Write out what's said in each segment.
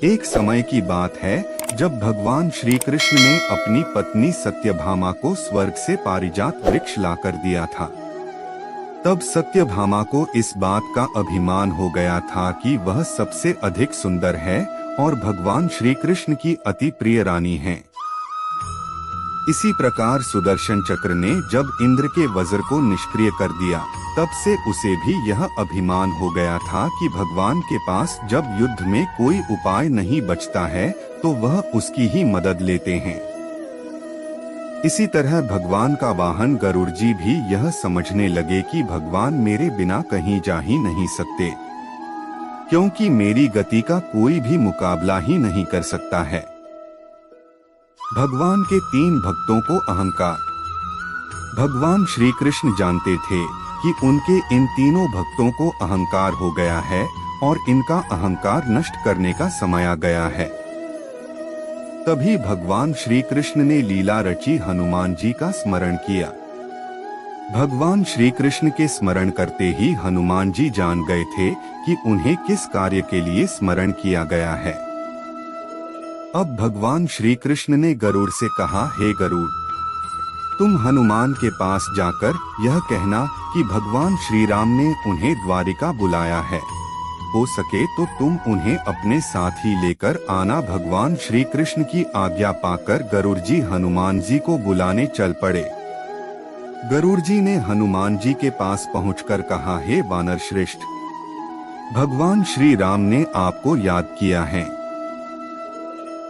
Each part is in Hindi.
एक समय की बात है जब भगवान श्री कृष्ण ने अपनी पत्नी सत्यभामा को स्वर्ग से पारिजात वृक्ष लाकर दिया था। तब सत्यभामा को इस बात का अभिमान हो गया था कि वह सबसे अधिक सुंदर है और भगवान श्री कृष्ण की अति प्रिय रानी है। इसी प्रकार सुदर्शन चक्र ने जब इंद्र के वज्र को निष्क्रिय कर दिया, तब से उसे भी यह अभिमान हो गया था कि भगवान के पास जब युद्ध में कोई उपाय नहीं बचता है तो वह उसकी ही मदद लेते हैं। इसी तरह भगवान का वाहन गरुड़ जी भी यह समझने लगे कि भगवान मेरे बिना कहीं जा ही नहीं सकते, क्योंकि मेरी गति का कोई भी मुकाबला ही नहीं कर सकता है। भगवान के 3 भक्तों को अहंकार। भगवान श्री कृष्ण जानते थे कि उनके इन तीनों भक्तों को अहंकार हो गया है और इनका अहंकार नष्ट करने का समय आ गया है। तभी भगवान श्री कृष्ण ने लीला रची हनुमान जी का स्मरण किया। भगवान श्री कृष्ण के स्मरण करते ही हनुमान जी जान गए थे कि उन्हें किस कार्य के लिए स्मरण किया गया है। अब भगवान श्री कृष्ण ने गरुड़ से कहा, हे गरुड़, तुम हनुमान के पास जाकर यह कहना कि भगवान श्री राम ने उन्हें द्वारिका बुलाया है। हो सके तो तुम उन्हें अपने साथ ही लेकर आना। भगवान श्री कृष्ण की आज्ञा पाकर गरुड़ जी हनुमान जी को बुलाने चल पड़े। गरुड़ जी ने हनुमान जी के पास पहुंचकर कहा, हे वानर श्रेष्ठ, भगवान श्री राम ने आपको याद किया है।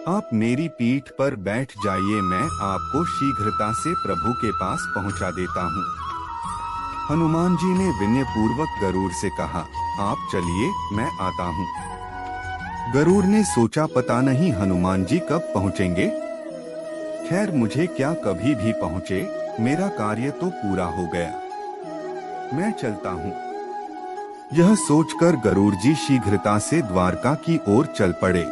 आप मेरी पीठ पर बैठ जाइए, मैं आपको शीघ्रता से प्रभु के पास पहुंचा देता हूं। हनुमान जी ने विनय पूर्वक गरुड़ से कहा, आप चलिए, मैं आता हूं। गरुड़ ने सोचा, पता नहीं हनुमान जी कब पहुंचेंगे। खैर, मुझे क्या, कभी भी पहुंचे, मेरा कार्य तो पूरा हो गया, मैं चलता हूं। यह सोचकर गरुड़ जी शीघ्रता से द्वारका की ओर चल पड़े।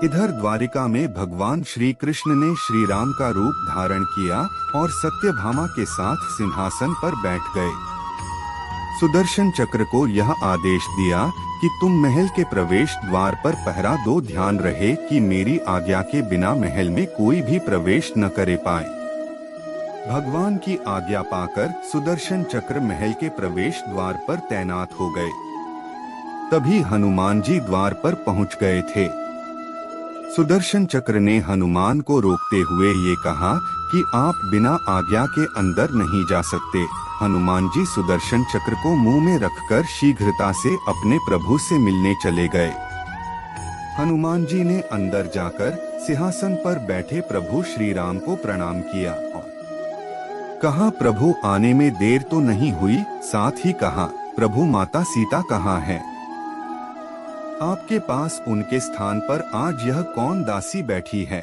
इधर द्वारिका में भगवान श्री कृष्ण ने श्री राम का रूप धारण किया और सत्यभामा के साथ सिंहासन पर बैठ गए। सुदर्शन चक्र को यह आदेश दिया कि तुम महल के प्रवेश द्वार पर पहरा दो, ध्यान रहे कि मेरी आज्ञा के बिना महल में कोई भी प्रवेश न करे पाए। भगवान की आज्ञा पाकर सुदर्शन चक्र महल के प्रवेश द्वार पर तैनात हो गए। तभी हनुमान जी द्वार पर पहुंच गए थे। सुदर्शन चक्र ने हनुमान को रोकते हुए ये कहा कि आप बिना आज्ञा के अंदर नहीं जा सकते। हनुमान जी सुदर्शन चक्र को मुंह में रखकर शीघ्रता से अपने प्रभु से मिलने चले गए। हनुमान जी ने अंदर जाकर सिंहासन पर बैठे प्रभु श्री राम को प्रणाम किया और कहा, प्रभु आने में देर तो नहीं हुई। साथ ही कहा, प्रभु माता सीता कहाँ है? आपके पास उनके स्थान पर आज यह कौन दासी बैठी है?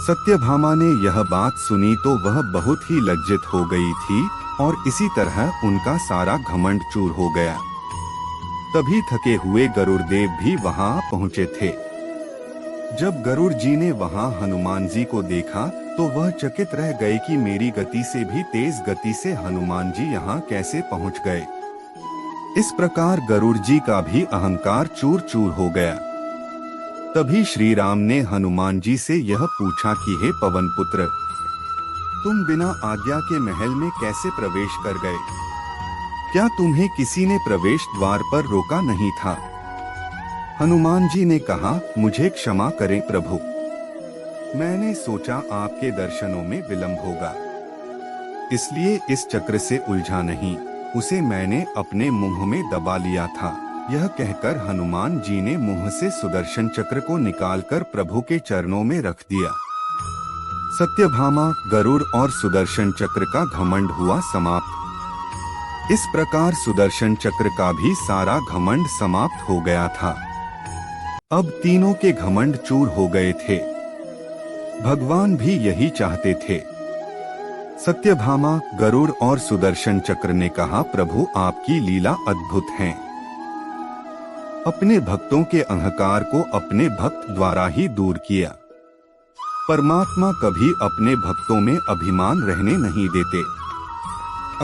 सत्यभामा ने यह बात सुनी तो वह बहुत ही लज्जित हो गई थी और इसी तरह उनका सारा घमंड चूर हो गया। तभी थके हुए गरुड़ देव भी वहां पहुंचे थे। जब गरुड़ जी ने वहां हनुमान जी को देखा तो वह चकित रह गए कि मेरी गति से भी तेज गति से हनुमान जी यहाँ कैसे पहुंच गए। इस प्रकार गरुड़ जी का भी अहंकार चूर चूर हो गया। तभी श्री राम ने हनुमान जी से यह पूछा कि हे पवन पुत्र, तुम बिना आज्ञा के महल में कैसे प्रवेश कर गए? क्या तुम्हें किसी ने प्रवेश द्वार पर रोका नहीं था? हनुमान जी ने कहा, मुझे क्षमा करें प्रभु, मैंने सोचा आपके दर्शनों में विलंब होगा, इसलिए इस चक्र से उलझा नहीं, उसे मैंने अपने मुंह में दबा लिया था। यह कहकर हनुमान जी ने मुंह से सुदर्शन चक्र को निकालकर प्रभु के चरणों में रख दिया। सत्यभामा, गरुड़ और सुदर्शन चक्र का घमंड हुआ समाप्त। इस प्रकार सुदर्शन चक्र का भी सारा घमंड समाप्त हो गया था। अब तीनों के घमंड चूर हो गए थे। भगवान भी यही चाहते थे। सत्यभामा, गरुड़ और सुदर्शन चक्र ने कहा, प्रभु आपकी लीला अद्भुत है। अपने भक्तों के अहंकार को अपने भक्त द्वारा ही दूर किया। परमात्मा कभी अपने भक्तों में अभिमान रहने नहीं देते।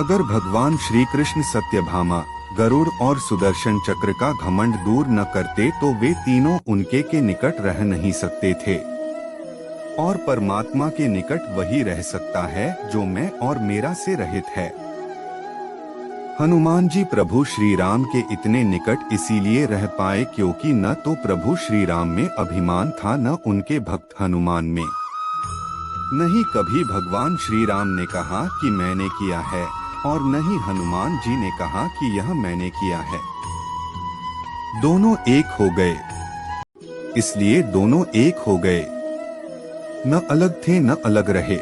अगर भगवान श्री कृष्ण सत्यभामा, गरुड़ और सुदर्शन चक्र का घमंड दूर न करते तो वे तीनों उनके के निकट रह नहीं सकते थे। और परमात्मा के निकट वही रह सकता है जो मैं और मेरा से रहित है। हनुमान जी प्रभु श्री राम के इतने निकट इसीलिए रह पाए क्योंकि न तो प्रभु श्री राम में अभिमान था न उनके भक्त हनुमान में। नहीं कभी भगवान श्री राम ने कहा कि मैंने किया है और न ही हनुमान जी ने कहा कि यह मैंने किया है। दोनों एक हो गए, इसलिए दोनों एक हो गए, न अलग थे न अलग रहे।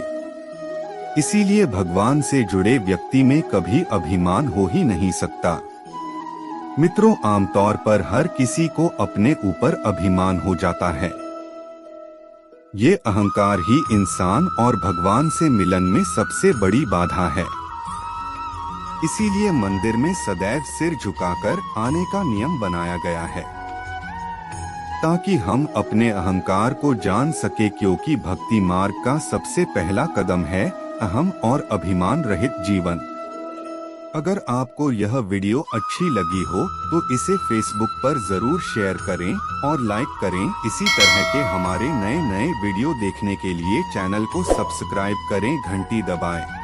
इसीलिए भगवान से जुड़े व्यक्ति में कभी अभिमान हो ही नहीं सकता। मित्रों, आमतौर पर हर किसी को अपने ऊपर अभिमान हो जाता है। ये अहंकार ही इंसान और भगवान से मिलन में सबसे बड़ी बाधा है। इसीलिए मंदिर में सदैव सिर झुकाकर आने का नियम बनाया गया है, ताकि हम अपने अहंकार को जान सके, क्योंकि भक्ति मार्ग का सबसे पहला कदम है अहम और अभिमान रहित जीवन। अगर आपको यह वीडियो अच्छी लगी हो तो इसे फेसबुक पर जरूर शेयर करें और लाइक करें। इसी तरह के हमारे नए नए वीडियो देखने के लिए चैनल को सब्सक्राइब करें, घंटी दबाएं।